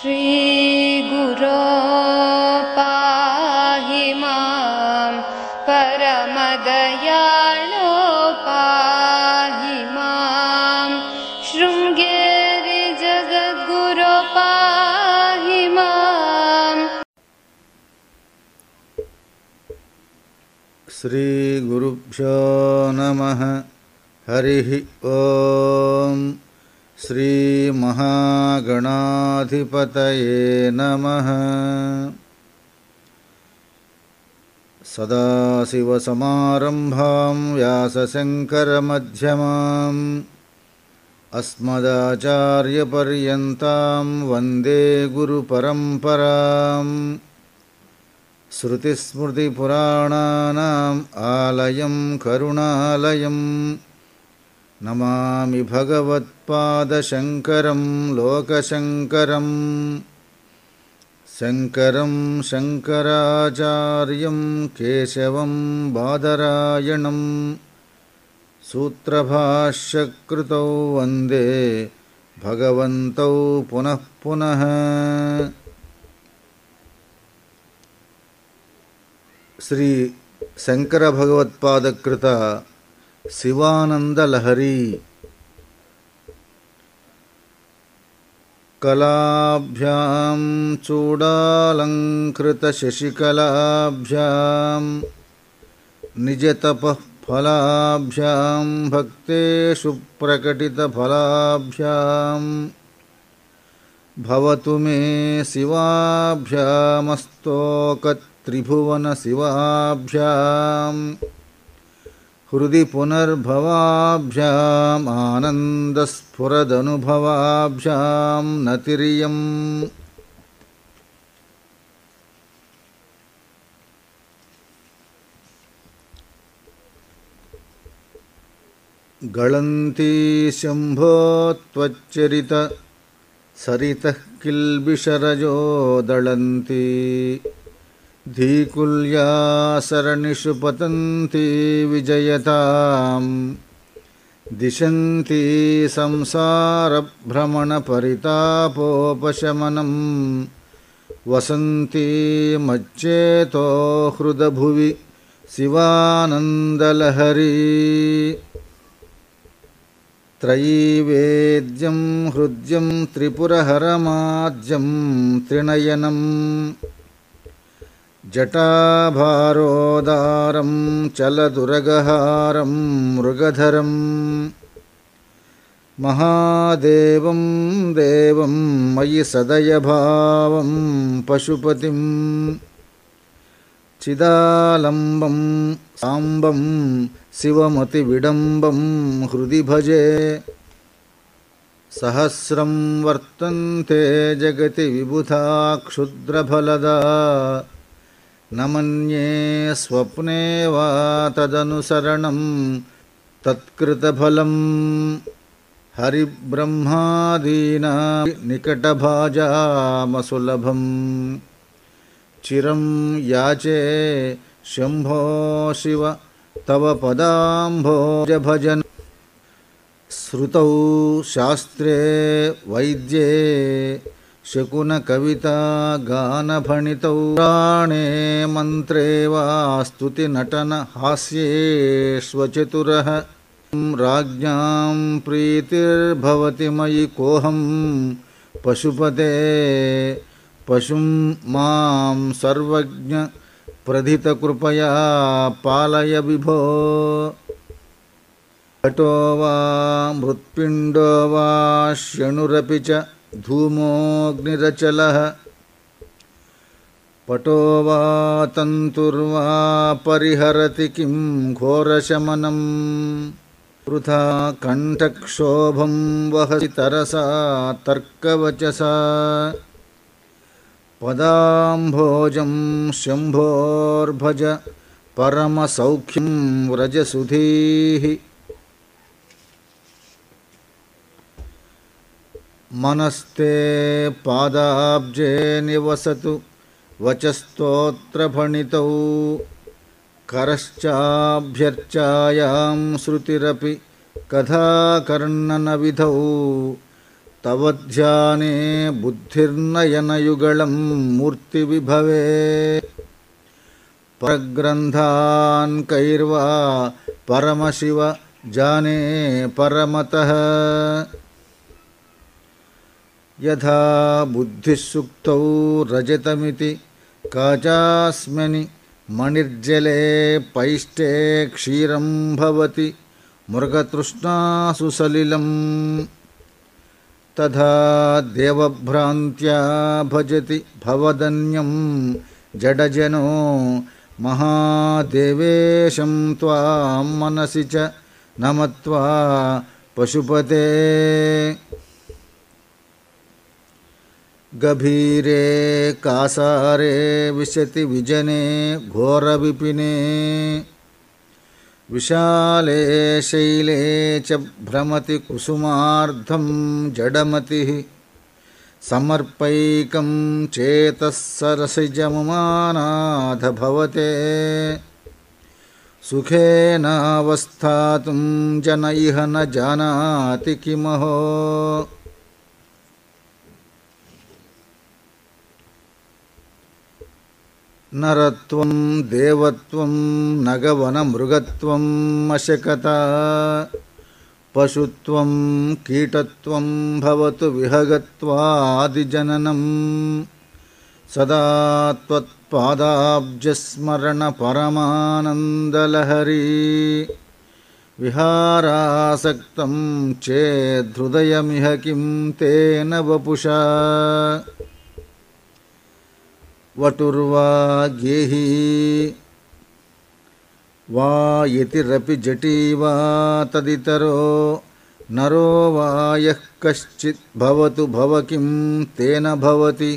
श्रीगुरो पाहि मां परमदयाळो पाहि मां शृङ्गेरि जगद्गुरो पाहि माम्। श्रीगुरुभ्यो नमः। हरिः ओम्। श्रीमहागणाधिपतये नमः। सदाशिवसमारम्भां व्यासशङ्करमध्यमाम् अस्मदाचार्यपर्यन्तां वन्दे गुरुपरम्पराम्। श्रुतिस्मृतिपुराणानाम् आलयं करुणालयम् नमामि भगवत्पादशङ्करं लोकशङ्करम्। शङ्करं शङ्कराचार्यं केशवं बादरायणं सूत्रभाष्यकृतौ वन्दे भगवन्तौ पुनः पुनः। श्री शंकर भगवत्पादकृत शिवानंद लहरी कलाभ्यां चूडालंकृत शशिकलाभ्यां निजतपः फलाभ्यां भक्तेषु प्रकटितफलाभ्यां भवतु मे शिवाभ्यामस्तोकत्रिभुवन शिवाभ्यां हृदि पुनर्भवाभ्याम् आनन्दस्फुरदनुभवाभ्यां नतिर्यम्। गळन्ति शम्भो त्वच्चरित सरितः किल्बिषरजो दळन्ति धीकुल्यासरणिषु पतन्ति विजयताम् दिशन्ति संसारभ्रमणपरितापोपशमनं वसन्ति मच्चेतो हृदभुवि शिवानन्दलहरी। त्रयीवेद्यं हृद्यं त्रिपुरहरमाद्यं त्रिनयनं जटाभारोदारं चलदुरगहारं मृगधरं महादेवं देवं मयि सदयभावं पशुपतिं चिदालम्बं साम्बं शिवमतिविडम्बं हृदि भजे। सहस्रं वर्तन्ते जगति विबुधा क्षुद्रफलदा न मन्ये स्वप्ने वा तदनुसरणं तत्कृतफलम्। हरिब्रह्मादीना निकटभाजामसुलभम् चिरं याचे शम्भो शिव तव पदाम्भोजभजन। श्रुतौ शास्त्रे वैद्ये शकुनकविता गानभणितौ पुराणे मन्त्रे वा स्तुतिनटन हास्येष्वचतुरः राज्ञां प्रीतिर्भवति मयि कोऽहं पशुपते पशुं मां सर्वज्ञ प्रथितकृपया पालय विभो। घटो वा मृत्पिण्डो वा श्यणुरपि च धूमोऽग्निरचलः पटो वा तन्तुर्वा परिहरति किं घोरशमनं वृथा कण्ठक्षोभं वहसि तरसा तर्कवचसा पदाम्भोजं शम्भोर्भज परमसौख्यं व्रजसुधीः। मनस्ते पादाब्जे निवसतु वचस्तोत्रफणितौ करश्चाभ्यर्चायां श्रुतिरपि कथाकर्णनविधौ तव ध्याने बुद्धिर्नयनयुगलं मूर्तिविभवे परग्रन्थान् कैर्वा परमशिव जाने परमतः यथा बुद्धिस्सुक्तौ रजतमिति काचास्मनि मणिर्जले पैष्टे क्षीरं भवति मृगतृष्णासु सलिलम् तथा देवभ्रान्त्या भजति भवदन्यं जडजनो महादेवेशं त्वां मनसि च नमत्वा पशुपते गभीरे कासारे विशति विजने घोरविपिने विशाले शैले च भ्रमति कुसुमार्धं जडमतिः समर्पैकं चेतः सरसिजमुमानाथ भवते सुखेनावस्थातुं जन इह न जानाति किमहो नरत्वं देवत्वं नगवनमृगत्वं अशकता पशुत्वं कीटत्वं भवतु विहगत्वादिजननं सदा त्वत्पादाब्जस्मरणपरमानन्दलहरी विहारासक्तं चेद्धृदयमिह किं तेन वपुषा वटुर्वा गेही वा यतिरपि जटी वा तदितरो नरो वा यः कश्चित् भवतु भव किं तेन भवति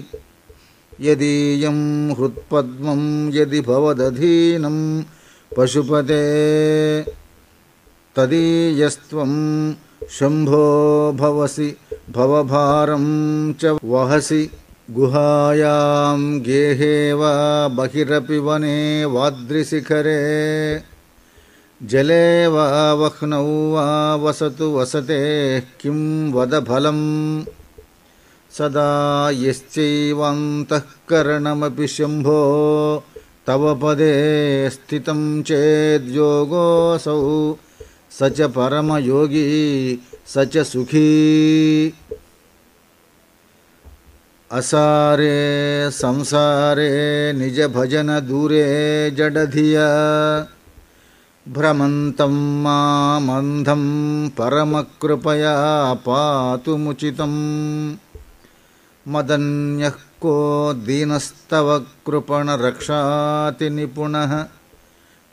यदीयं हृत्पद्मं यदि भवदधीनं पशुपते तदीयस्त्वं शम्भो भवसि भवभारं च वहसि गुहायां गेहे वा बहिरपि वने वाद्रिशिखरे जले वा वह्नौ वा वसतु वसते किं वद फलं सदा यश्चैवान्तःकरणमपि शम्भो तव पदे स्थितं चेद्योगोऽसौ स च परमयोगी स च सुखी असारे संसारे निज भजन दूरे जडधिया भ्रमन्तं मामन्धं परमकृपया पातु मुचितं मदन्यः को दीनस्तव कृपणरक्षाति निपुणः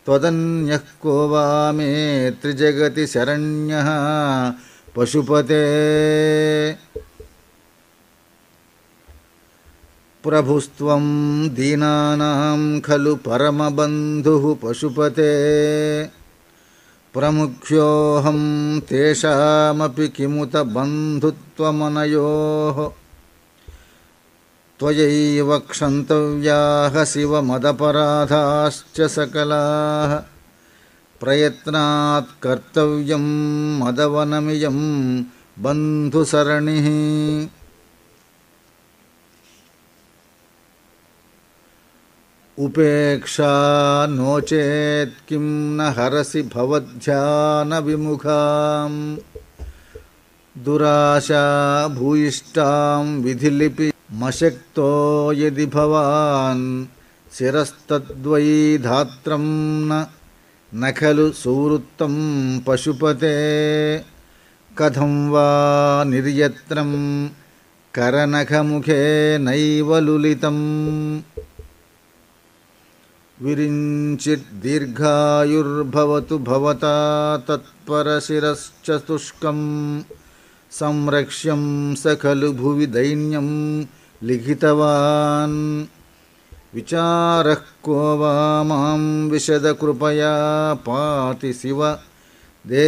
त्वदन्यः को वा मे त्रिजगति शरण्यः पशुपते प्रभुस्त्वं दीनानां खलु परमबन्धुः पशुपते प्रमुख्योऽहं तेषामपि किमुत बन्धुत्वमनयोः त्वयैव क्षन्तव्याः शिव मदपराधाश्च सकलाः प्रयत्नात् कर्तव्यं मदवनमियं बन्धुसरणिः उपेक्षा नो चेत् किं न हरसि भवध्यानविमुखां दुराशा भूयिष्ठां विधिलिपि मशक्तो यदि भवान् शिरस्तद्वै धात्रं न खलु सुवृत्तं पशुपते कथं वा निर्यत्रं करनखमुखे नैव लुलितम् विरिञ्चिद्दीर्घायुर्भवतु भवता तत्परशिरश्चतुष्कं संरक्ष्यं स खलु भुवि दैन्यं लिखितवान् विचारः को वा मां विशदकृपया पाति शिव दे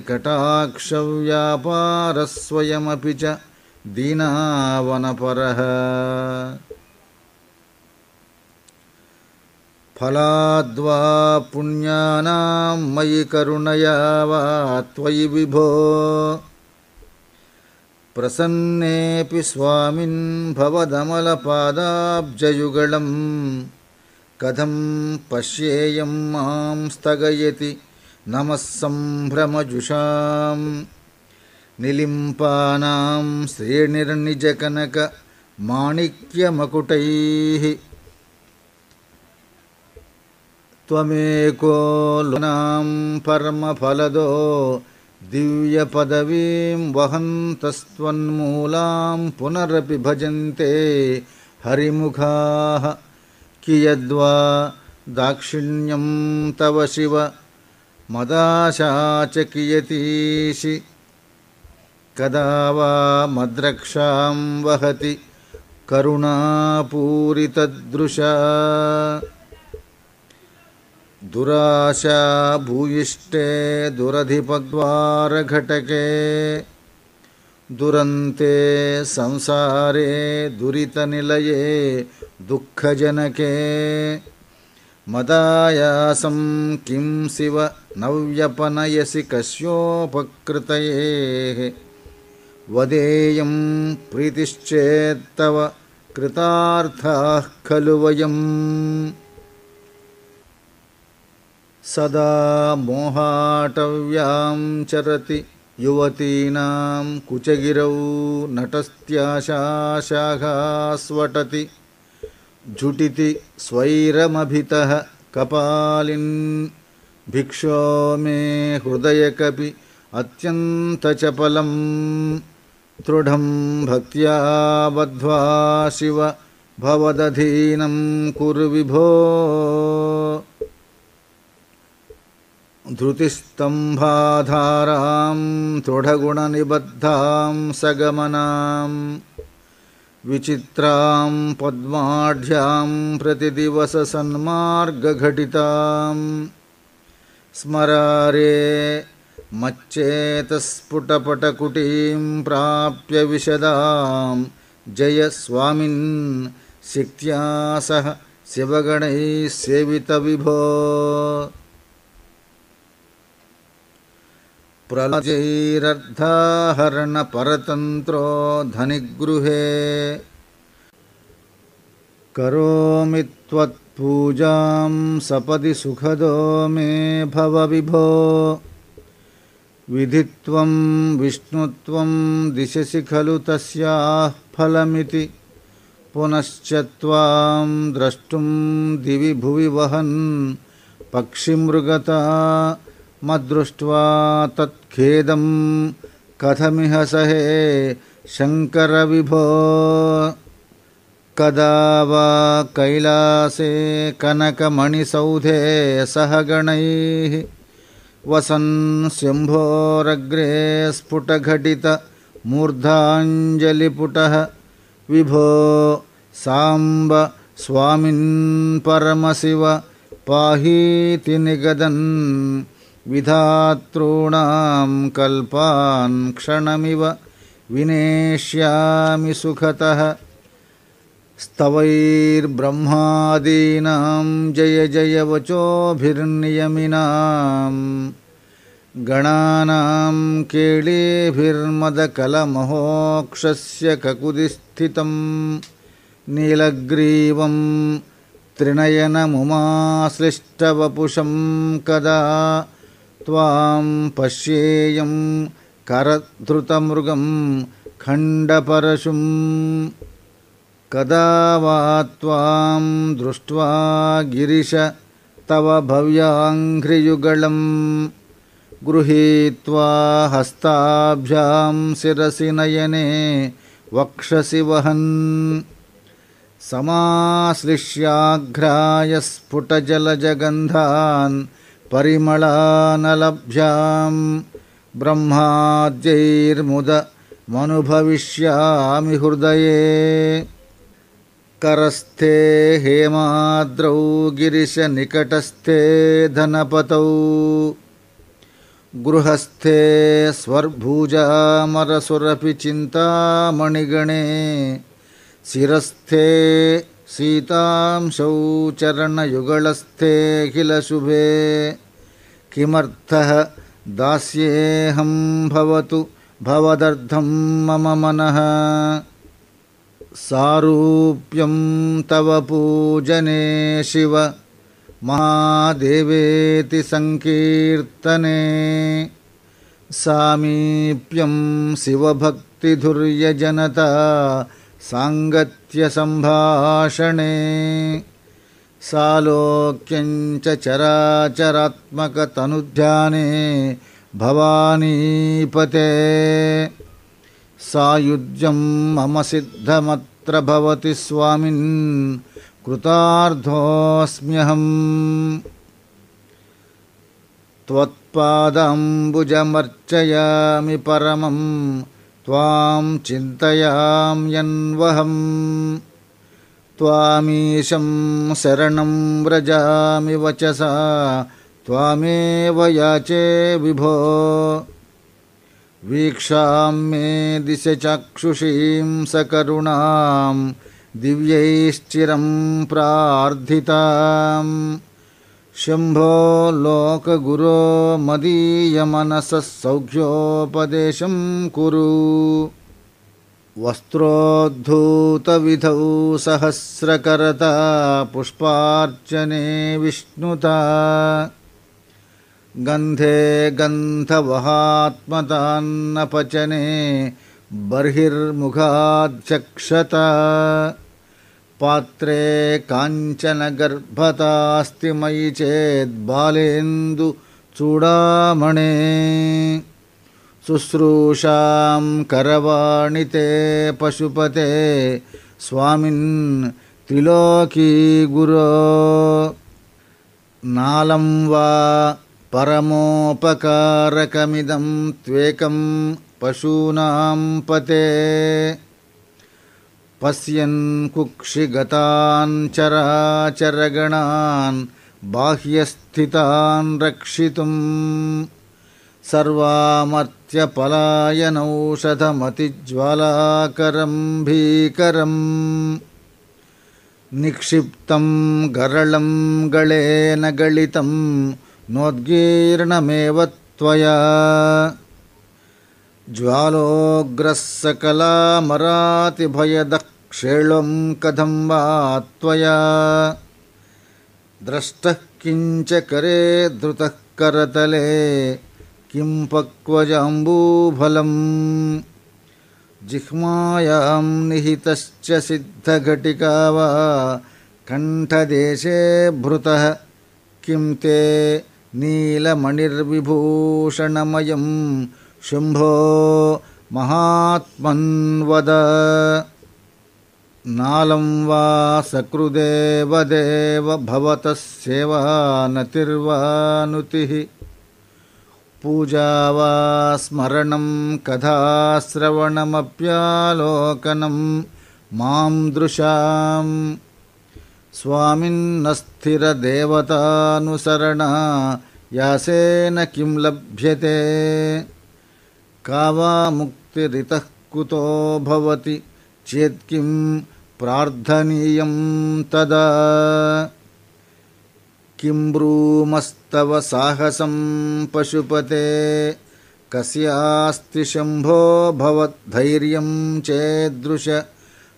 कटाक्षव्यापारः स्वयमपि च दीनावनपरः फलाद्वा पुण्यानां मयि करुणया वा त्वयि विभो प्रसन्नेऽपि स्वामिन् भवदमलपादाब्जयुगलं कथं पश्येयं मां स्थगयति नमः सम्भ्रमजुषां निलिम्पानां श्रेणिर्निजकनक माणिक्यमकुटैः त्वमेको लोनां परमफलदो दिव्यपदवीं वहन्तस्त्वन्मूलां पुनरपि भजन्ते हरिमुखाः कियद्वा दाक्षिण्यं तव शिव मदाशा च कियतीशि कदा वा मद्रक्षां वहति करुणापूरितदृशा दुराशा भूयिष्ठे दुरधिपद्वारघटके दुरन्ते संसारे दुरितनिलये दुःखजनके मदायासं किं शिव न व्यपनयसि कस्योपकृतयेः वदेयं प्रीतिश्चेत्तव कृतार्थाः खलु वयम् सदा मोहाटव्यां चरति युवतीनां कुचगिरौ नटस्त्याशाशाखास्वटति झुटिति स्वैरमभितः कपालिन् भिक्षो मे हृदयकपि अत्यन्तचपलं दृढं भक्त्या बद्ध्वा शिव भवदधीनं कुरु विभो धृतिस्तम्भाधारां दृढगुणनिबद्धां सगमनां विचित्रां पद्माढ्यां प्रतिदिवससन्मार्गघटितां स्मरारे मच्चेतस्फुटपटकुटीं प्राप्य विशदां जय स्वामिन् शक्त्या सह शिवगणैः सेवितविभो प्रलयैरर्धाहरणपरतन्त्रो धनिगृहे करोमि त्वत्पूजां सपदि सुखदो मे भव विभो विधित्वं विष्णुत्वं दिशसि खलु तस्याः फलमिति पुनश्च त्वां द्रष्टुं दिवि भुवि वहन् पक्षिमृगता मद्दृष्ट्वा तत्खेदं कथमिह सहे शङ्कर विभो कदा वा कैलासे कनकमणिसौधे सह गणैः वसन् शम्भोरग्रे स्फुटघटित मूर्धाञ्जलिपुटः विभो साम्ब स्वामिन् परमशिव पाहीति निगदन् विधातॄणां कल्पान् क्षणमिव विनेष्यामि सुखतः स्तवैर्ब्रह्मादीनां जय जय वचोभिर्नियमिनां गणानां केळीभिर्मदकलमहोक्षस्य ककुदिस्थितं नीलग्रीवं त्रिनयनमुमाश्लिष्टवपुषं कदा त्वां पश्येयं करधृतमृगं खण्डपरशुं कदा वा त्वां दृष्ट्वा गिरिश तव भव्याङ्घ्रियुगलं गृहीत्वा हस्ताभ्यां शिरसि नयने वक्षसि वहन् समाश्लिष्याघ्राय स्फुटजलजगन्धान् परिमलानलभ्यां ब्रह्माद्यैर्मुदमनुभविष्यामि हृदये करस्थे हेमाद्रौ गिरिशनिकटस्थे धनपतौ गृहस्थे स्वर्भुजामरसुरपि चिन्तामणिगणे शिरस्थे सीतांशौ चरणयुगलस्थेऽखिलशुभे किमर्थः दास्येऽहं भवतु भवदर्थं मम मनः सारूप्यं तव पूजने शिव महादेवेति संकीर्तने सामीप्यं शिवभक्तिधुर्यजनता सांगत्य संभाषणे सालोक्यं च चराचरात्मकतनुध्याने भवानीपते सायुज्यं मम सिद्धमत्र भवति स्वामिन् कृतार्थोऽस्म्यहम् त्वत्पादाम्बुजमर्चयामि परमं त्वां चिन्तयाम्यन्वहम् त्वामीशं शरणं व्रजामि वचसा त्वामेव याचे विभो वीक्षां मे दिश चक्षुषीं सकरुणां दिव्यैश्चिरं प्रार्थिताम् शम्भो लोकगुरो मदीयमनसः सौख्योपदेशं कुरु वस्त्रोद्धूतविधौ सहस्रकरता पुष्पार्चने विष्णुता गन्धे गन्धवहात्मतान्नपचने बर्हिर्मुखाध्यक्षता पात्रे काञ्चनगर्भतास्ति मयि चेद्बालेन्दु चूडामणे शुश्रूषां करवाणि ते पशुपते स्वामिन् त्रिलोकी गुरो नालं वा परमोपकारकमिदं त्वेकं पशूनां पते पश्यन् कुक्षिगतान् चराचरगणान् बाह्यस्थितान् रक्षितुं सर्वामर्त्यपलायनौषधमतिज्वालाकरं भीकरम् निक्षिप्तं गरलं गळेन गलितं नोद्गीर्णमेव त्वया ज्वालोग्रः सकलामरातिभयदः क्षेळं कथं वा त्वया द्रष्टः किञ्च करे धृतः करतले किं पक्वजाम्बूफलम् जिह्मायां निहितश्च सिद्धघटिका वा कण्ठदेशे भृतः किं ते नीलमणिर्विभूषणमयं शुम्भो महात्मन्वद नालं वा सकृदेवदेव भवतः सेवानतिर्वानुतिः पूजा वा स्मरणं कथाश्रवणमप्यालोकनं मां दृशां स्वामिन्नस्थिरदेवतानुसरणा यासेन किं लभ्यते का वा मुक्तिरितः कुतो भवति चेत्किं प्रार्थनीयं तदा किं ब्रूमस्तव साहसं पशुपते कस्यास्ति शम्भो भवद्धैर्यं चेदृश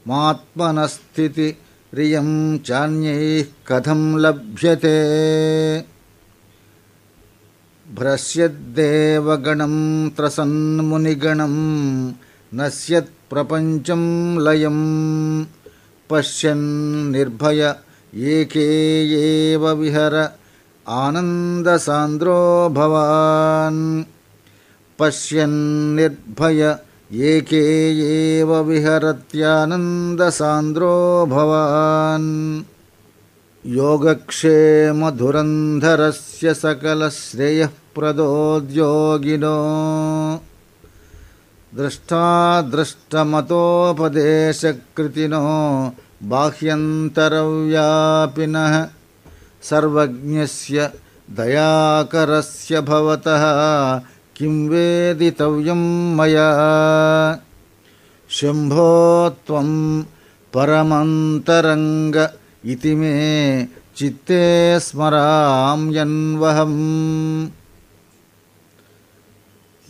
मात्मनस्थितिरियं चान्यैः कथं लभ्यते भ्रश्यद्देवगणं त्रसन्मुनिगणं नश्यत्प्रपञ्चं लयं पश्यन् निर्भय एके एव विहर आनन्दसान्द्रो भवान् पश्यन् निर्भय एके एव विहरत्यानन्दसान्द्रो भवान् योगक्षेमधुरन्धरस्य सकलश्रेयःप्रदोद्योगिनो दृष्टादृष्टमतोपदेशकृतिनो बाह्यन्तरव्यापिनः सर्वज्ञस्य दयाकरस्य भवतः किं वेदितव्यं मया शम्भो त्वं परमन्तरङ्ग इति मे चित्ते स्मराम्यन्वहम्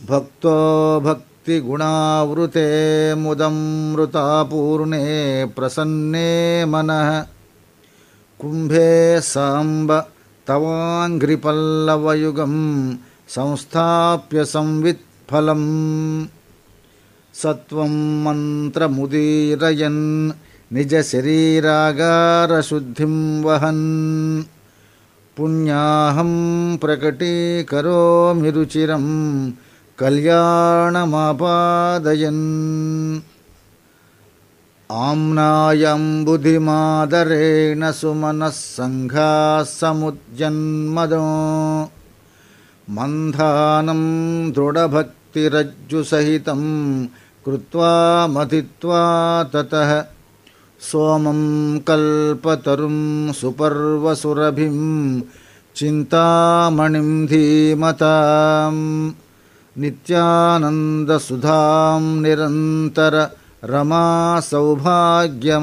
भक्तो भक्तिगुणावृते मुदमृतापूर्णे प्रसन्ने मनः कुम्भे साम्ब तवाङ्घ्रिपल्लवयुगं संस्थाप्य संवित्फलम् सत्वं मन्त्रमुदीरयन् निजशरीरागारशुद्धिं वहन् पुण्याहं प्रकटीकरोमि रुचिरं कल्याणमापादयन् आम्नायम्बुधिमादरेण सुमनः सङ्घाः समुद्यन्मदो मन्धानं दृढभक्तिरज्जुसहितं कृत्वा मथित्वा ततः सोमं कल्पतरुं सुपर्वसुरभिं चिन्तामणिं धीमतां नित्यानन्दसुधां निरन्तर रमा सौभाग्यमातन्वते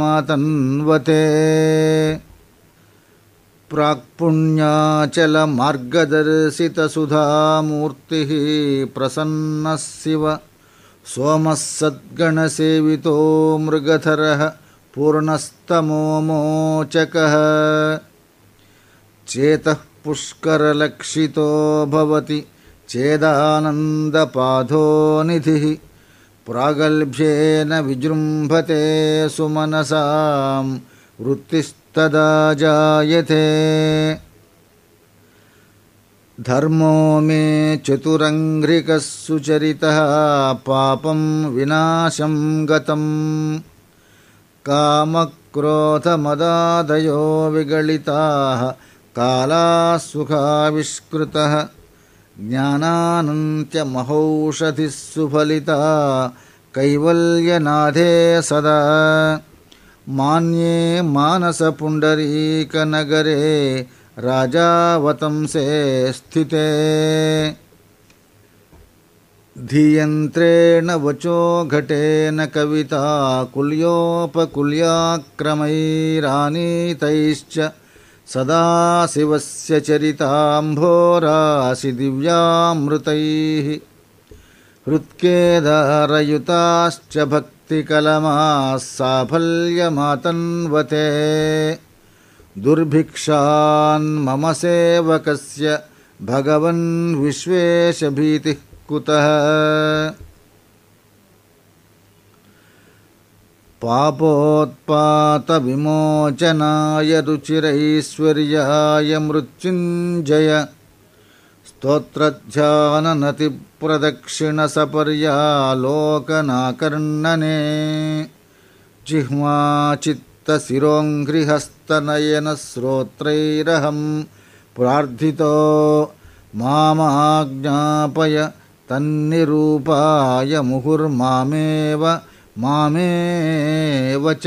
प्राक्पुण्याचलमार्गदर्शितसुधामूर्तिः प्रसन्नः शिव सोमः सद्गणसेवितो मृगधरः पूर्णस्तमोमोचकः चेतः पुष्करलक्षितो भवति चेदानन्दपाधो निधिः प्रागल्भ्येन विजृम्भते सुमनसां वृत्तिस्तदा जायते धर्मो मे चतुरङ्घ्रिकः सुचरितः पापं विनाशं गतम् कामक्रोधमदादयो विगलिताः कालाः सुखाविष्कृतः ज्ञानानन्त्यमहौषधिः सुफलिता कैवल्यनाथे सदा मान्ये मानसपुण्डरीकनगरे राजावतंसे स्थिते धीयन्त्रेण वचो घटेन कविता कुल्योपकुल्याक्रमैरानीतैश्च सदाशिवस्य चरिताम्भोरासि दिव्यामृतैः हृत्केदारयुताश्च भक्तिकलमाः साफल्यमातन्वते दुर्भिक्षान्मम सेवकस्य भगवन् विश्वेशभीतिः कुतः पापोत्पातविमोचनाय रुचिरैश्वर्याय मृत्युञ्जय स्तोत्रध्याननतिप्रदक्षिणसपर्यालोकनाकर्णने जिह्वाचित्तशिरोङ्घ्रिहस्तनयनश्रोत्रैरहं प्रार्थितो मामाज्ञापय तन्निरूपाय मुहुर्मामेव च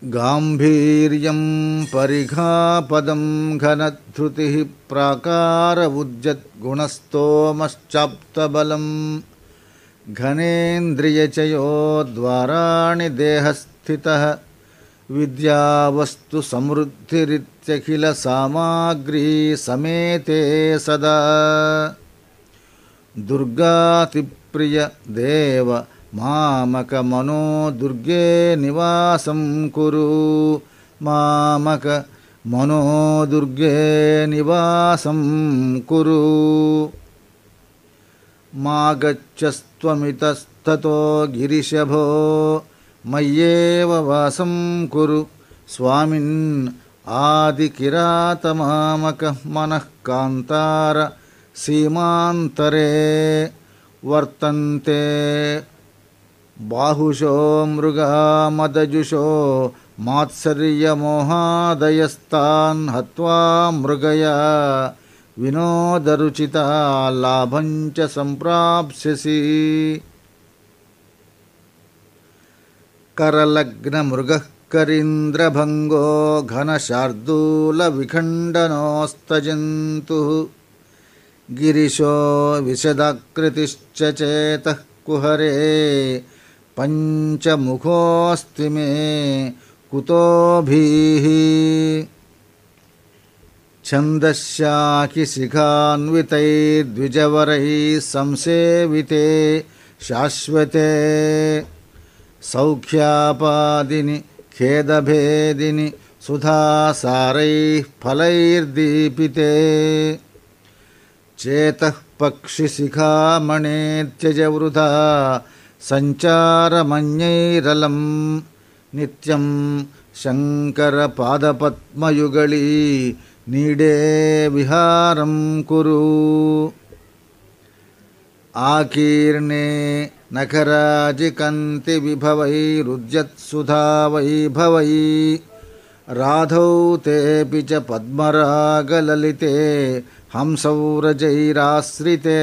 गाम्भीर्यं परिघापदं घनधृतिः प्राकारवुज्जद्गुणस्तोमश्चाप्तबलं घनेन्द्रियचयो द्वाराणि देहस्थितः विद्यावस्तु समृद्धिरित्यखिलसामाग्री समेते सदा दुर्गातिप्रिय देव मामक मनो दुर्गे निवासं कुरु मामक मनो दुर्गे निवासं कुरु मा गच्छस्त्वमितस्ततो गिरिशभो मय्येव वासं कुरु स्वामिन् आदिकिरातमामक मनः कान्तार सीमान्तरे वर्तन्ते बाहुशो मृगा मदजुषो मात्सर्यमोहादयस्तान् हत्वा मृगया विनोदरुचिता लाभञ्च सम्प्राप्स्यसि करलग्नमृगः करीन्द्रभङ्गो घनशार्दूलविखण्डनोऽस्तजन्तुः गिरिशो विशदाकृतिश्च चेतः कुहरे पञ्चमुखोऽस्ति मे कुतोभिः छन्दश्शाखिशिखान्वितैर्द्विजवरैः संसेविते शाश्वते सौख्यापादिनि खेदभेदिनि सुधासारैः फलैर्दीपिते चेतः पक्षिशिखामणेत्यजवृथा सञ्चारमन्यैरलम् नित्यं शङ्करपादपद्मयुगळी नीडे विहारं कुरु आकीर्णे नखराजिकन्ति विभवैरुद्यत्सुधावैभवैः राधौ तेऽपि च पद्मरागललिते हंसौरजैराश्रिते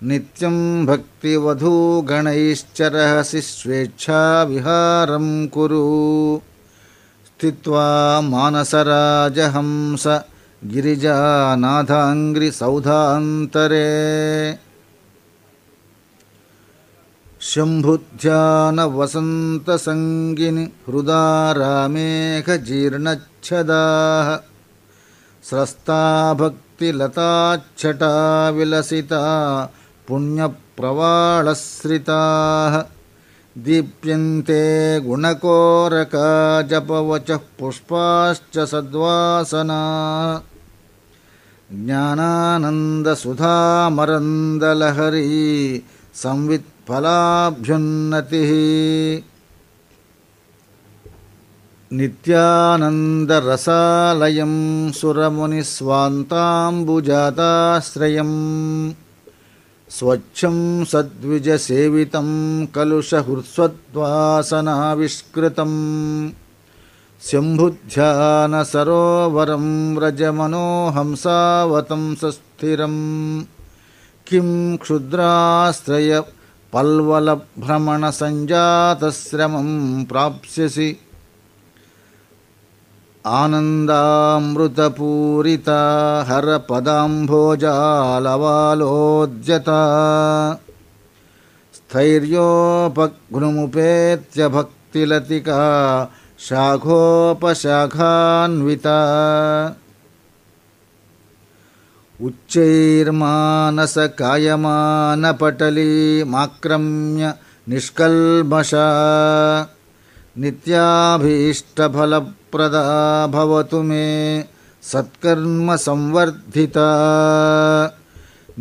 नित्यं भक्तिवधूगणैश्चरहसि स्वेच्छाविहारं कुरु स्थित्वा मानसराजहंस गिरिजानाथाङ्घ्रिसौधान्तरे शम्भुध्यानवसन्तसङ्गिनि हृदारामेघजीर्णच्छदाः स्रस्ता भक्तिलताच्छटा विलसिता पुण्यप्रवाळश्रिताः दीप्यन्ते गुणकोरका जपवचः पुष्पाश्च सद्वासना ज्ञानानन्दसुधामरन्दलहरी संवित्फलाभ्युन्नतिः नित्यानन्दरसालयं सुरमुनिस्वान्ताम्बुजाताश्रयम् स्वच्छं सद्विजसेवितं कलुषहृत्स्वद्वासनाविष्कृतं शम्भुध्यानसरोवरं व्रजमनोहंसावतंसस्थिरं किं क्षुद्राश्रयपल्वलभ्रमणसञ्जातश्रमं प्राप्स्यसि आनन्दामृतपूरिता हरपदाम्भोजालवालोद्यता स्थैर्योपघ्नुमुपेत्य भक्तिलतिका शाखोपशाखान्विता उच्चैर्मानसकायमानपटलीमाक्रम्य निष्कल्मषा नित्याभीष्टफलप्रदा भवतु मे सत्कर्मसंवर्धिता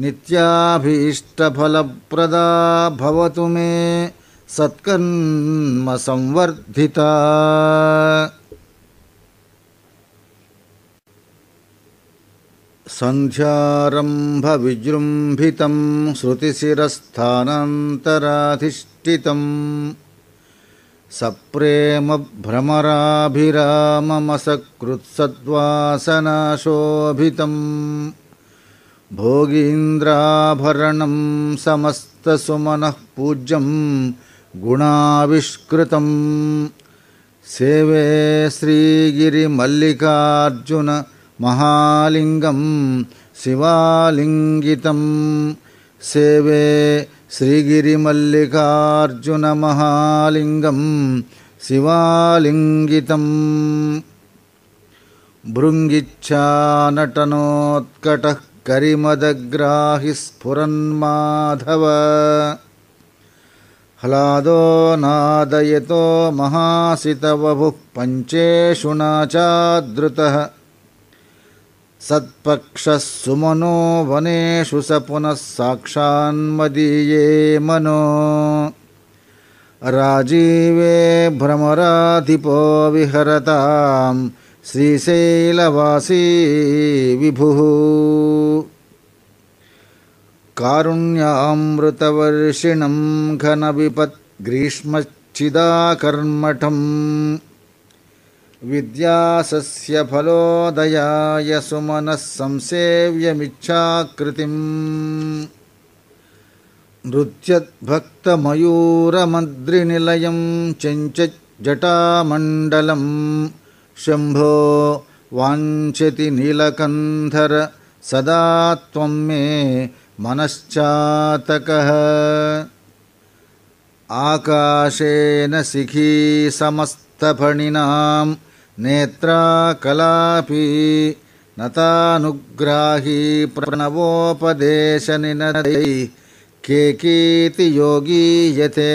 नित्याभीष्टफलप्रदा भवतु मे सत्कर्मसंवर्धिता सन्ध्यारम्भविजृम्भितं श्रुतिशिरस्थानान्तराधिष्ठितं सप्रेमभ्रमराभिराममसकृत्सद्वासनाशोभितं भोगीन्द्राभरणं समस्तसुमनः पूज्यं गुणाविष्कृतं सेवे श्रीगिरिमल्लिकार्जुन महालिङ्गं शिवालिङ्गितं सेवे श्रीगिरिमल्लिकार्जुनमहालिङ्गं शिवालिङ्गितं भृङ्गिच्छानटनोत्कटः करिमदग्राहि स्फुरन्माधव ह्लादो नादयतो महासितवपुः पञ्चेषु नाचादृतः सत्पक्षः सुमनो वनेषु स पुनः साक्षान्मदीये मनो राजीवे भ्रमराधिपो विहरतां श्रीशैलवासी विभुः कारुण्यामृतवर्षिणं घनविपद्ग्रीष्मच्छिदाकर्मठम् विद्यासस्यफलोदयाय सुमनः संसेव्यमिच्छाकृतिम् नृत्यद्भक्तमयूरमद्रिनिलयं चञ्चज्जटामण्डलं शम्भो वाञ्छति नीलकन्धर सदा त्वं मे मनश्चातकः आकाशेन शिखी समस्तफणिनां नेत्राकलापी नतानुग्राही प्रणवोपदेशनिनदैः केकीति योगीयते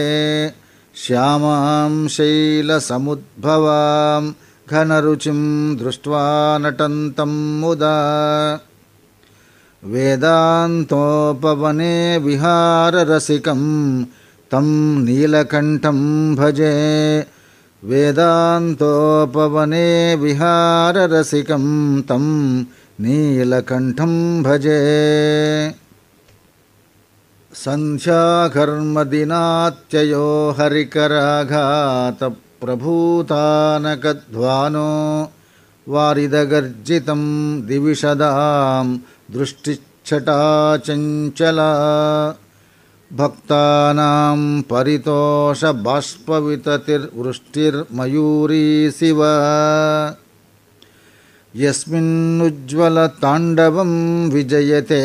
श्यामां शैलसमुद्भवां घनरुचिं दृष्ट्वा नटन्तं मुदा वेदान्तोपवने विहाररसिकं तं नीलकण्ठं भजे वेदान्तोपवने विहाररसिकं तं नीलकण्ठं भजे सन्ध्याकर्मदिनात्ययो हरिकराघातप्रभूतानकध्वानो वारिदगर्जितं दिविशदां दृष्टिच्छटा चञ्चला भक्तानां परितोषबाष्पविततिर्वृष्टिर्मयूरी शिव यस्मिन्नुज्ज्वलताण्डवं विजयते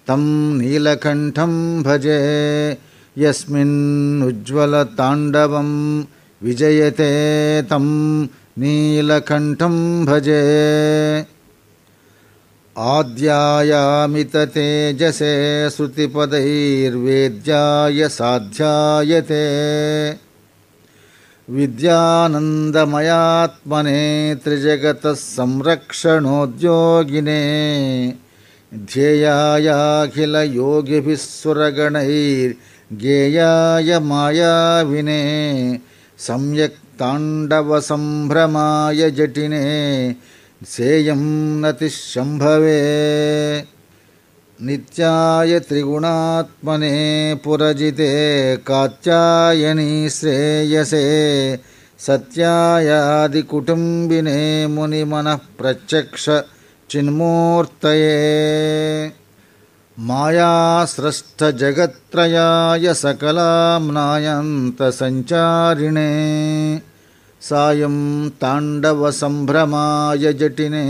तं नीलकण्ठं भजे यस्मिन्नुज्ज्वलताण्डवं विजयते तं नीलकण्ठं भजे आद्यायामिततेजसे श्रुतिपदैर्वेद्याय साध्यायते विद्यानन्दमयात्मने त्रिजगतः संरक्षणोद्योगिने ध्येयायाखिलयोगिभिः सुरगणैर्गेयाय मायाविने सम्यक् ताण्डवसम्भ्रमाय जटिने सेयं नतिशम्भवे नित्याय त्रिगुणात्मने पुरजिते कात्यायनी श्रेयसे सत्यायादिकुटुम्बिने मुनिमनः प्रत्यक्ष चिन्मूर्तये मायास्रष्टजगत्त्रयाय सकलाम्नायन्तसञ्चारिणे सायं ताण्डवसम्भ्रमाय जटिने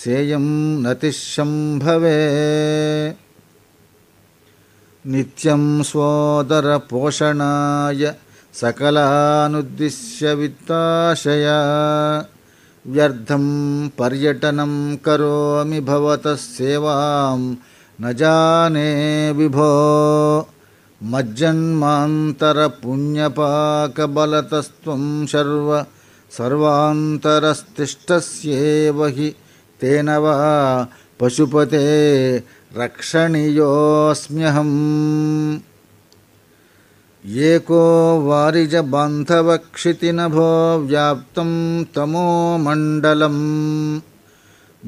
सेयं नतिशम्भवे नित्यं स्वोदरपोषणाय सकलानुद्दिश्य वित्ताशया व्यर्थं पर्यटनं करोमि भवतः सेवां न जाने विभो मज्जन्मान्तरपुण्यपाकबलतस्त्वं सर्वान्तरस्तिष्ठस्येव हि तेन वा पशुपते रक्षणीयोऽस्म्यहम् एको वारिजबान्धवक्षितिनभो व्याप्तं तमोमण्डलम्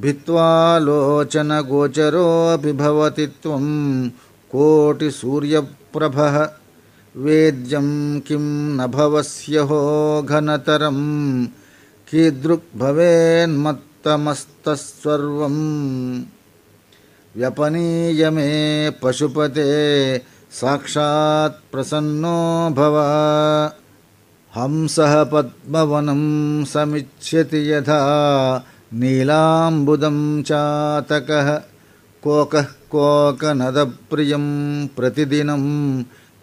भित्त्वालोचनगोचरोऽपि भवति त्वं कोटिसूर्यप्रभः वेद्यं किं न भवस्यहो घनतरं कीदृग्भवेन्मत्तमस्तस्सर्वं व्यपनीय मे पशुपते साक्षात् प्रसन्नो भव हंसः पद्मवनं समिच्छति यथा नीलाम्बुदं चातकः कोकः कोकनदप्रियं प्रतिदिनं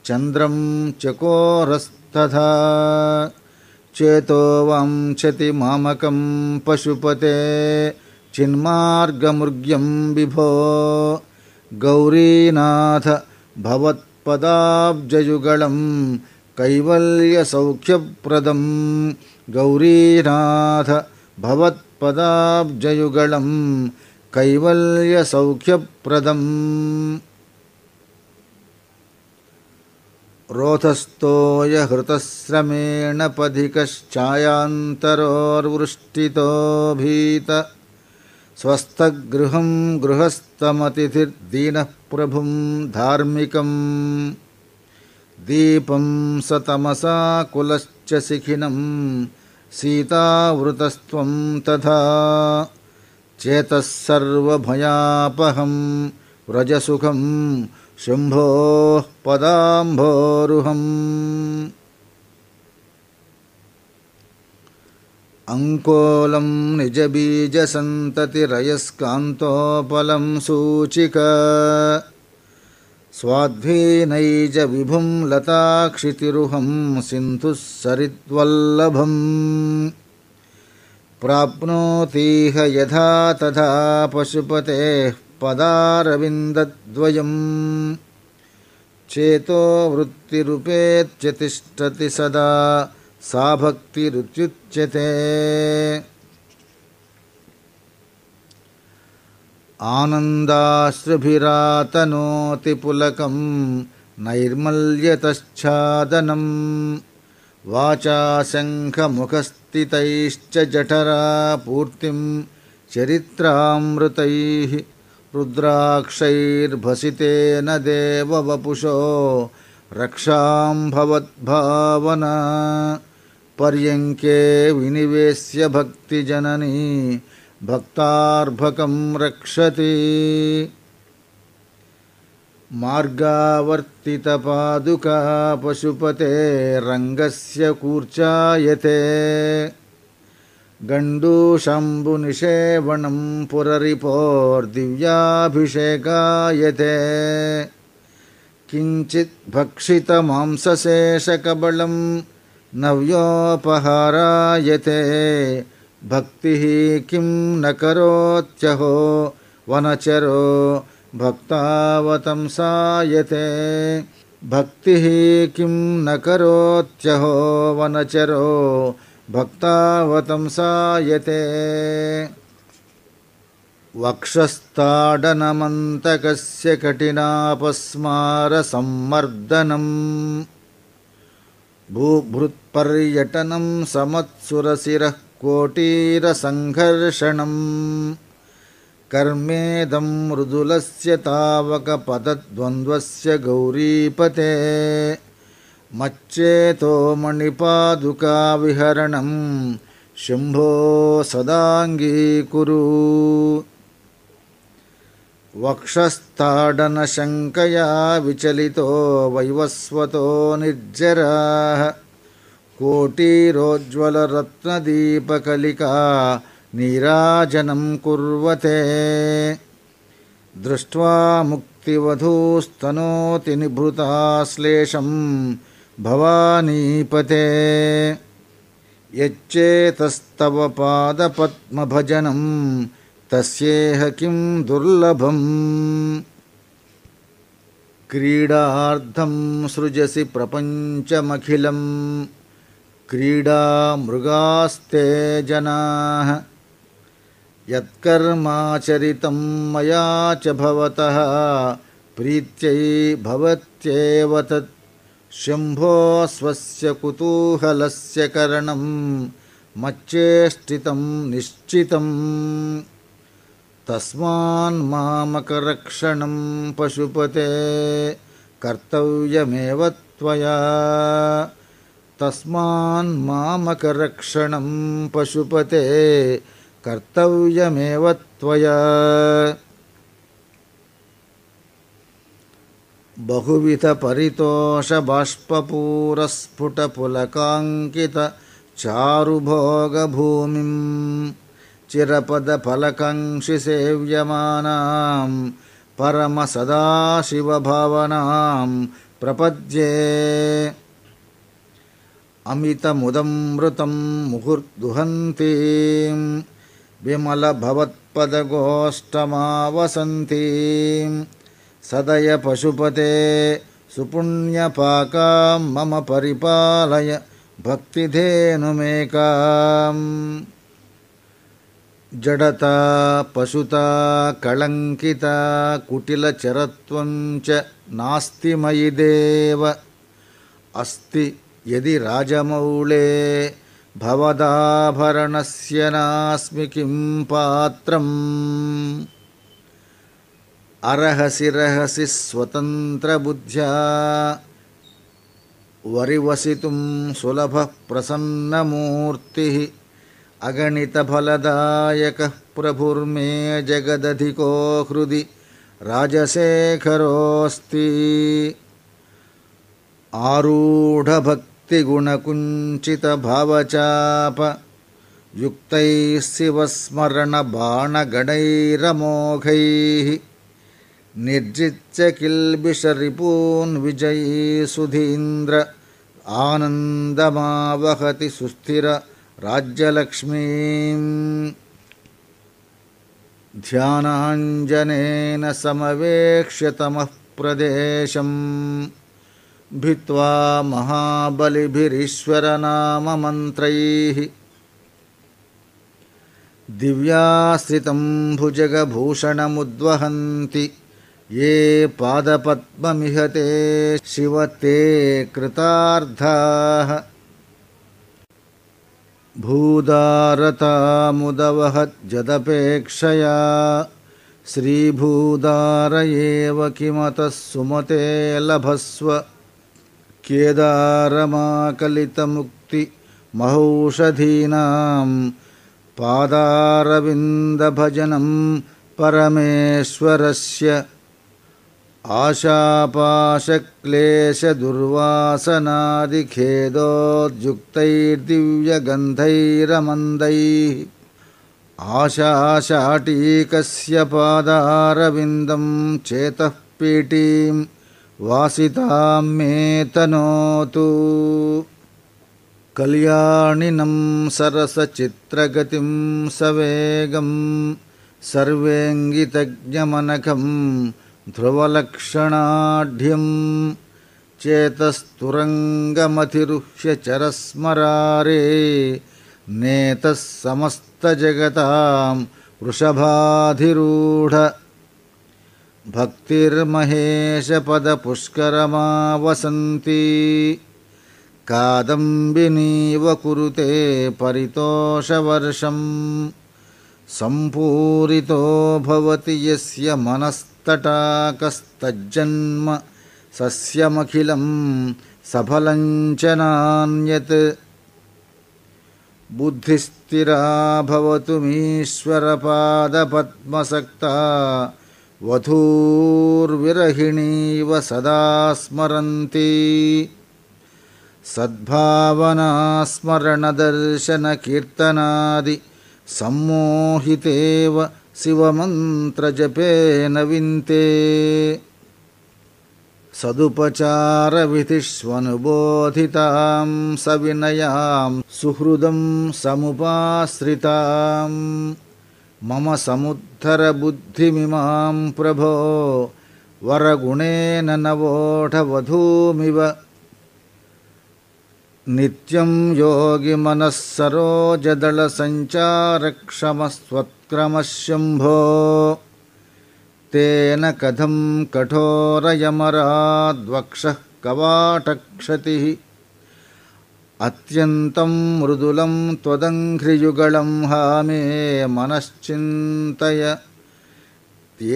चन्द्रं चकोरस्तथा चेतो वाञ्छति मामकं पशुपते चिन्मार्गमृग्यं विभो गौरीनाथ भवत्पदाब्जयुगलं कैवल्यसौख्यप्रदं गौरीनाथ भवत्पदाब्जयुगलं कैवल्यसौख्यप्रदम् रोधस्थोय हृतश्रमेण पथिकश्चायान्तरोर्वृष्टितो भीत स्वस्थगृहं गृहस्थमतिथिर्दीनः प्रभुं धार्मिकं दीपं सतमसा कुलश्च शिखिनं सीतावृतस्त्वं तथा चेतः सर्वभयापहं व्रजसुखं शुम्भोः पदाम्भोरुहम् अंकोलं निजबीजसन्ततिरयस्कान्तोपलं सूचिका स्वाध्वीनैज विभुं लताक्षितिरुहं सिन्धुः सरिद्वल्लभम् प्राप्नोतीह यथा तथा पशुपतेः पदारविन्दद्वयम् चेतो वृत्तिरुपेत्य तिष्ठति सदा सा भक्तिरुच्यते। आनन्दाश्रुभिरातनोति पुलकं नैर्मल्यतश्छादनं वाचा शङ्खमुखस्थितैश्च जठरा पूर्तिं चरित्रामृतैः रुद्राक्षैर्भसितेन देववपुषो रक्षां भवद्भावना पर्यङ्के विनिवेश्य भक्तिजननी भक्तार्भकं रक्षति। मार्गावर्तितपादुका पशुपते रङ्गस्य कूर्चायते गण्डूशम्भुनिषेवणं पुररिपोर्दिव्याभिषेकायते किञ्चित् भक्षितमांसशेषकबलं नव्योपहारायते भक्तिः किं न करोत्यहो वनचरो भक्तावतंसायते भक्तिः किं न करोत्यहो वनचरो भक्तावतंसायते। वक्षस्ताडनमन्तकस्य कठिनापस्मारसम्मर्दनं भूभृत्पर्यटनं समत्सुरशिरः कोटीरसङ्घर्षणं कर्मेदं मृदुलस्य तावकपदद्वन्द्वस्य गौरीपते मच्चेतो मणिपादुकाविहरणं शम्भो सदाङ्गीकुरु। वक्षस्ताडनशङ्कया विचलितो वैवस्वतो निर्जराः कोटीरोज्ज्वलरत्नदीपकलिका नीराजनं कुर्वते दृष्ट्वा मुक्तिवधूस्तनोति निभृताश्लेषं भवानीपते यच्चेतस्तव पादपद्मभजनं तस्येह किं दुर्लभम्। क्रीडार्थं सृजसि प्रपञ्चमखिलं क्रीडा मृगास्ते जनाः यत्कर्माचरितं मया च भवतः प्रीत्यै भवत्येव तत् शम्भो स्वस्य कुतूहलस्य करणं मच्चेष्टितं निश्चितम् तस्मान्मामकरक्षणं पशुपते कर्तव्यमेव त्वया तस्मान्मामकरक्षणं पशुपते कर्तव्यमेव त्वया। बहुविधपरितोषबाष्पपूरस्फुटपुलकाङ्कित चारुभोगभूमिं चिरपदफलकाङ्क्षि सेव्यमानां परमसदाशिवभावनां प्रपद्ये अमितमुदमृतं मुहुर्दुहन्तीं विमलभवत्पदगोष्ठमावसन्तीं सदय पशुपते सुपुण्यपाकां मम परिपालय भक्तिधेनुमेकाम्। जडता पशुता कलङ्किता कुटिलचरत्वं च नास्ति मयि देव अस्ति यदि राजमौळे भवदाभरणस्य नास्मि किं पात्रम्। अर्हसि रहसि स्वतन्त्रबुद्ध्या वरिवसितुं सुलभः प्रसन्नमूर्तिः अगणितफलदायकः प्रभुर्मे जगदधिको हृदि राजशेखरोऽस्ति। आरूढभक्तिगुणकुञ्चितभावचाप युक्तैः शिवस्मरणबाणगणैरमोघैः निर्जित्य किल्बिषरिपून् विजयी सुधीन्द्र आनन्दमावहति सुस्थिर राज्यलक्ष्मीं ध्यानाञ्जनेन समवेक्ष्य तमः प्रदेशं भित्त्वा महाबलिभिरीश्वरनाममन्त्रैः दिव्याश्रितं भुजगभूषणमुद्वहन्ति ये पादपद्ममिह ते शिव ते कृतार्थाः भूदारतामुदवहज्जदपेक्षया श्रीभूदार एव किमतः सुमते लभस्व केदारमाकलितमुक्तिमहौषधीनां पादारविन्दभजनं परमेश्वरस्य आशापाशक्लेशदुर्वासनादिखेदोद्युक्तैर्दिव्यगन्धैरमन्दैः आशाशाटीकस्य पादारविन्दं चेतः पीटीं वासितां मे तनोतु कल्याणिनं सरसचित्रगतिं सवेगं सर्वेङ्गितज्ञमनघं ध्रुवलक्षणाढ्यं चेतस्तुरङ्गमधिरुह्य चरस्मरारे नेतः समस्तजगतां वृषभाधिरूढ भक्तिर्महेशपदपुष्करमावसन्ती कादम्बिनीव कुरुते परितोषवर्षं सम्पूरितो भवति यस्य मनस्तटाकस्तज्जन्म सस्यमखिलं सफलं च नान्यत् बुद्धिस्थिरा भवतु मीश्वरपादपद्मसक्ता वधूर्विरहिणीव सदा स्मरन्ति सद्भावना स्मरणदर्शनकीर्तनादि सम्मोहितेव शिवमन्त्रजपेन विन्ते सदुपचारविधिष्वनुबोधितां सविनयां सुहृदं समुपाश्रितां मम समुद्धर बुद्धिमिमां प्रभो वरगुणेन नवोढवधूमिव नित्यं योगिमनः सरोजदलसञ्चारक्षमस्वत्क्रमः शम्भो तेन कथं कठोरयमराद्वक्षः कवाटक्षतिः अत्यन्तं मृदुलं त्वदङ्घ्रियुगलं हामे मनश्चिन्तय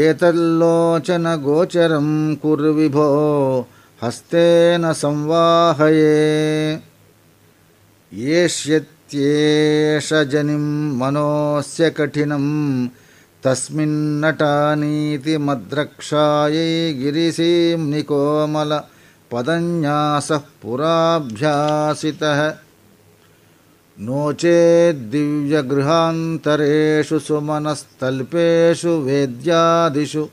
एतल्लोचनगोचरं कुरु विभो हस्तेन संवाहये येष्यत्येष जनिं मनोऽस्य कठिनं तस्मिन्नटानीति मद्रक्षायै गिरिसीं निकोमल पदन्यासः पुराभ्यासितः नो चेद्दिव्यगृहान्तरेषु सुमनस्तल्पेषु वेद्यादिषु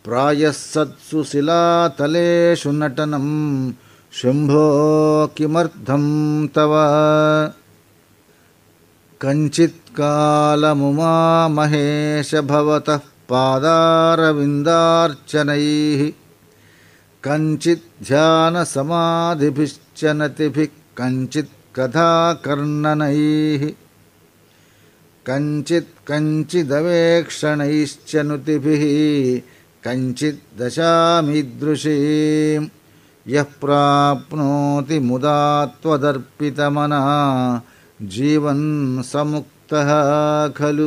प्रायः सत्सु शिलातलेषु नटनं शम्भो किमर्थं तव कञ्चित्कालमुमामहेश भवतः पादारविन्दार्चनैः कञ्चित् ध्यानसमाधिभिश्च नतिभिः कञ्चित् कथाकर्णनैः कञ्चिदवेक्षणैश्च नुतिभिः कञ्चित् दशामीदृशीं यः प्राप्नोति मुदा त्वदर्पितमना जीवन् समुक्तः खलु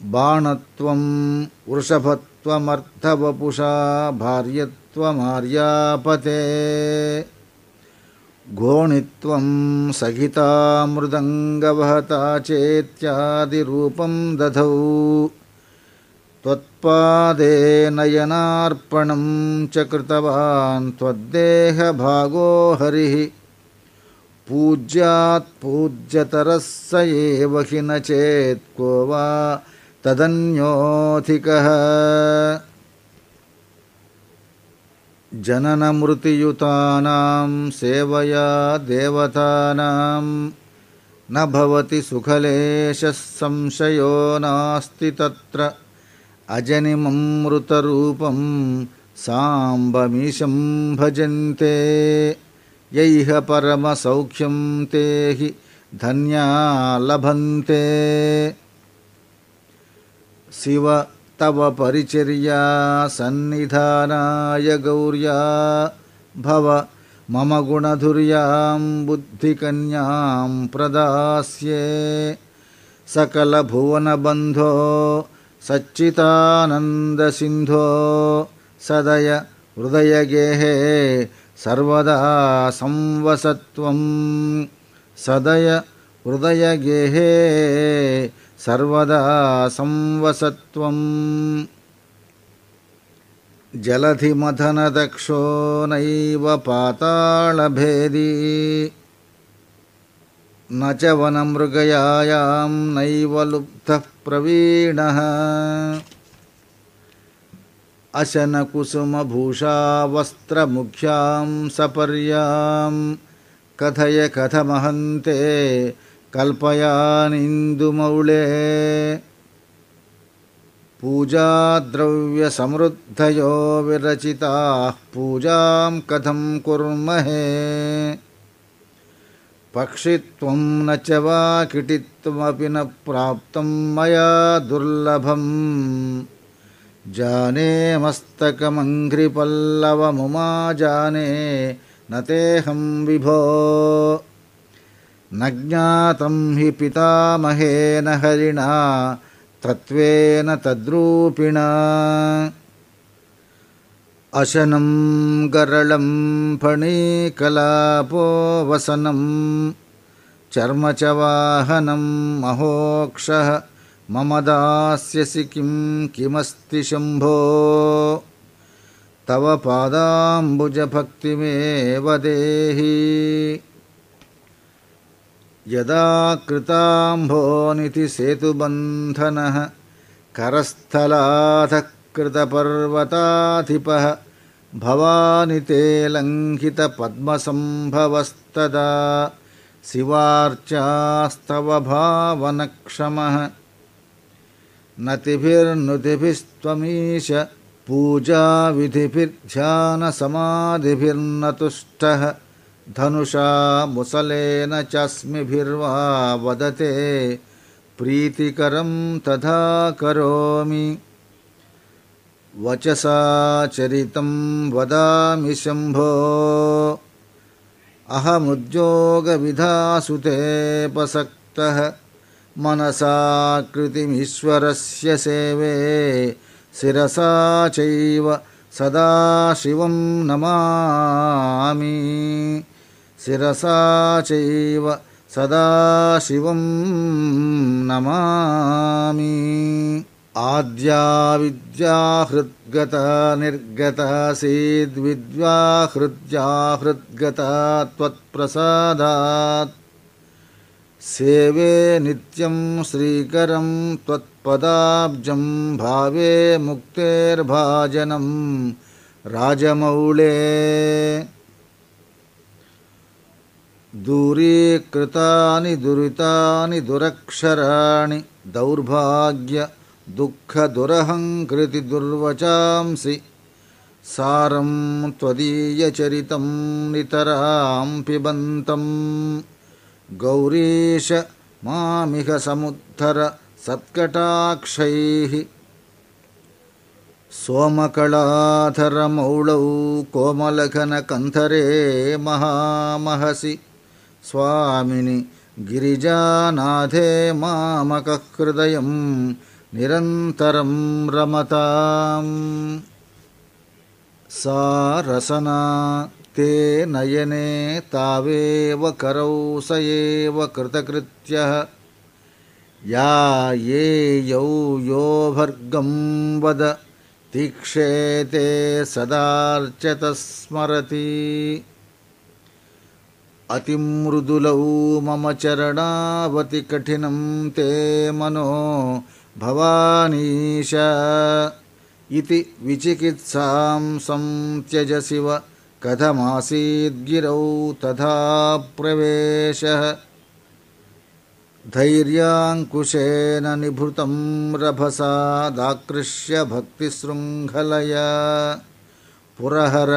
बाणत्वं वृषभत्वमर्थवपुषा भार्यत्वमार्यापते घोणित्वं सहिता मृदङ्गवहता चेत्यादिरूपं दधौ त्वत्पादे नयनार्पणं च कृतवान् त्वद्देहभागो हरिः पूज्यात् पूज्यतरः स एव हि न चेत् को वा तदन्योऽधिकः जननमृतियुतानां सेवया देवतानां न भवति सुखलेशः संशयो नास्ति तत्र अजनिममृतरूपं साम्बमीशं भजन्ते यैह परमसौख्यं ते हि धन्या लभन्ते। शिव तव परिचर्या सन्निधानाय गौर्या भव मम गुणधुर्यां बुद्धिकन्यां प्रदास्ये। सकलभुवनबन्धो सच्चिदानन्दसिन्धो सदय हृदयगेहे सर्वदा संवसत्वं। सदय हृदयगेहे सर्वदा संवसत्वं। जलधिमथनदक्षो नैव पातालभेदी न च वनमृगयायां नैव लुब्धः प्रवीणः। अशनकुसुमभूषावस्त्रमुख्यां सपर्यां कथय कथमहन्ते कल्पयानीन्दुमौळे। पूजाद्रव्यसमृद्धयो विरचिताः पूजां कथं कुर्महे। पक्षित्वं न च वा किटित्वमपि न प्राप्तं मया दुर्लभं। जाने मस्तकमङ्घ्रिपल्लवमुमा जाने न तेऽहं विभो। न ज्ञातं हि पितामहेन हरिणा तत्त्वेन तद्रूपिणा। अशनं गरलं फणीकलापो वसनं चर्म च वाहनं महोक्षः मम दास्यसि किं किमस्ति शम्भो। तव पादाम्बुजभक्तिमेव देहि यदा कृताम्भोनिधि सेतुबन्धनः करस्थलाधः कृतपर्वताधिपः भवानि ते लङ्घितपद्मसम्भवस्तदा शिवार्चास्तव भावनक्षमः। नतिभिर्नुतिभिस्त्वमीश पूजाविधिभिर्ध्यानसमाधिभिर्न तुष्टः। धनुषा मुसलेन चास्मिभिर्वा वदते प्रीतिकरं तथा करोमि। वचसा चरितं वदामि शम्भो अहमुद्योगविधासुते प्रसक्तः। मनसा कृतिमीश्वरस्य सेवे शिरसा चैव सदा शिवं नमामि। शिरसा चैव सदा शिवं नमामि। आद्या विद्या हृद्गता निर्गता सीद्विद्या हृद्या हृद्गता त्वत्प्रसादात्। सेवे नित्यं श्रीकरं त्वत्पदाब्जं भावे मुक्तेर्भाजनं राजमौळे। दूरीकृतानि दुरितानि दुरक्षराणि दौर्भाग्य दुःखदुरहङ्कृति दुर्वचांसि। सारं त्वदीयचरितं नितरां पिबन्तं गौरीश मामिह समुद्धर सत्कटाक्षैः। सोमकलाधरमौळौ कोमलघनकन्धरे महामहसि स्वामिनि गिरिजानाथे मामकहृदयं निरन्तरं रमताम्। सा रसना ते नयने तावेव करौ स एव कृतकृत्यः। या ये यौ यो भर्गं वद तीक्षेते सदार्चत स्मरति। अतिमृदुलौ मम चरणावति कठिनं ते मनो भवानीश। इति विचिकित्सां संत्यज शिव कथमासीद्गिरौ तथा प्रवेशः। धैर्याङ्कुशेन निभृतं रभसा दाकृष्य भक्तिशृङ्खलया पुरहर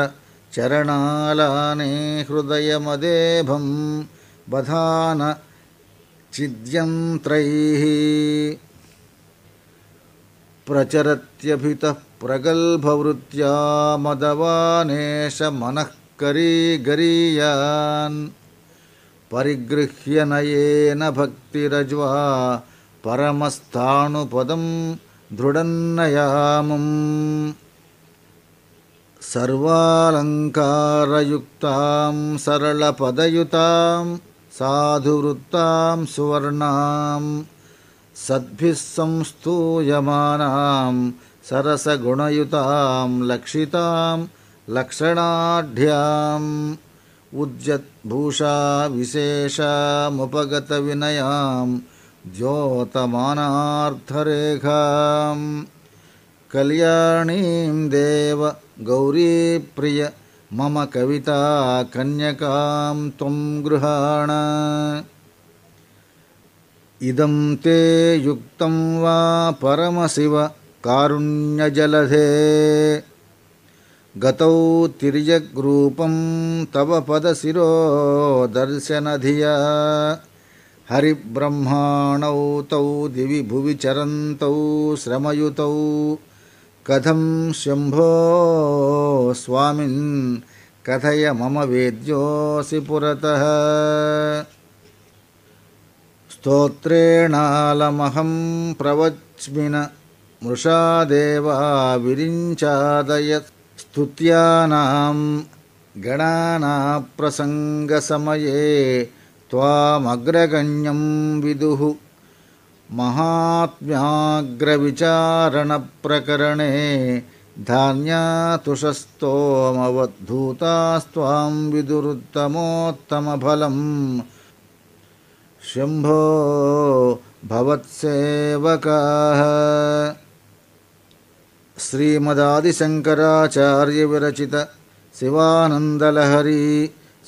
चरणालाने हृदयमदेभं बधान चिद्यन्त्रैः प्रचरत्यभितः प्रगल्भवृत्त्या मदवानेश मनःकरीगरीयान् परिगृह्य नयेन भक्तिरज्वा परमस्थाणुपदं दृढन्नयामम् सर्वालङ्कारयुक्तां सरलपदयुतां साधुवृत्तां सुवर्णां सद्भिः संस्तूयमानां सरसगुणयुतां लक्षितां लक्षणाढ्याम् उज्जद्भूषा विशेषामुपगतविनयां द्योतमानार्थरेखां कल्याणीं देव गौरीप्रिय मम कविता कन्यकां त्वं गृहाण इदं ते युक्तं वा परमशिव कारुण्यजलधे गतौ तिर्यग्रूपं तव पदशिरो दर्शनधिया हरिब्रह्माणौ तौ दिवि भुवि चरन्तौ श्रमयुतौ कथं शम्भो स्वामिन् कथय मम वेद्योऽसि पुरतः स्तोत्रेणालमहं प्रवच्मिन मृषा देवा विरिञ्चादय स्तुत्यानां गणानाप्रसङ्गसमये त्वामग्रगण्यं विदुः महात्म्याग्रविचारणप्रकरणे धान्यातुषस्तोमवद्धूतास्त्वां विदुरुत्तमोत्तमफलम् शम्भो भवत्सेवकाः श्रीमदादिशङ्कराचार्यविरचित शिवानन्दलहरी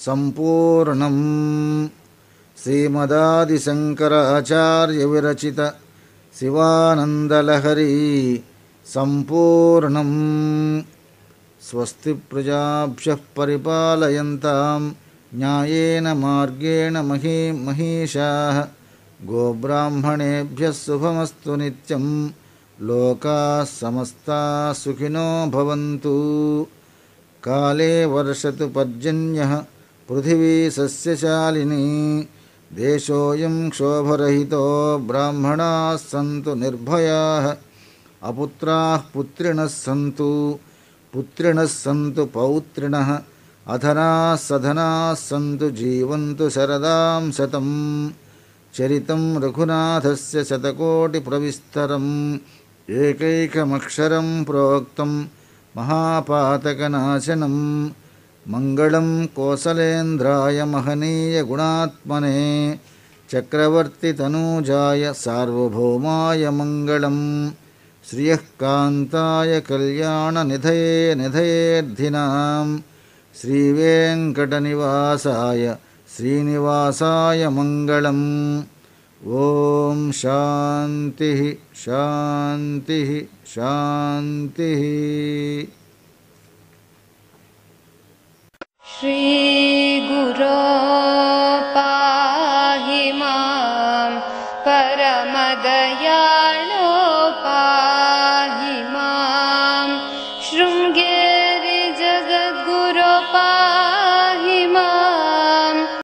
सम्पूर्णम् श्रीमदादिशङ्कराचार्यविरचित शिवानन्दलहरी सम्पूर्णम् स्वस्ति प्रजाभ्यः परिपालयन्तां न्यायेन मार्गेण महीषाः गोब्राह्मणेभ्यः शुभमस्तु नित्यं लोकाः समस्ताः सुखिनो भवन्तु काले वर्षतु पर्जन्यः पृथिवी सस्यशालिनी देशोऽयं क्षोभरहितो ब्राह्मणाः सन्तु निर्भयाः अपुत्राः पुत्रिणः सन्तु पौत्रिणः अधनाः सधनाः सन्तु जीवन्तु शरदां शतं चरितं रघुनाथस्य शतकोटिप्रविस्तरम् एकैकमक्षरं प्रोक्तं महापातकनाशनं मङ्गलं कोसलेन्द्राय महनीयगुणात्मने चक्रवर्तितनूजाय सार्वभौमाय मङ्गलं श्रियः कान्ताय कल्याणनिधयेऽर्थिनां श्रीवेङ्कटनिवासाय श्रीनिवासाय मङ्गलम् ॐ शान्तिः शान्तिः शान्तिः। श्रीगुरो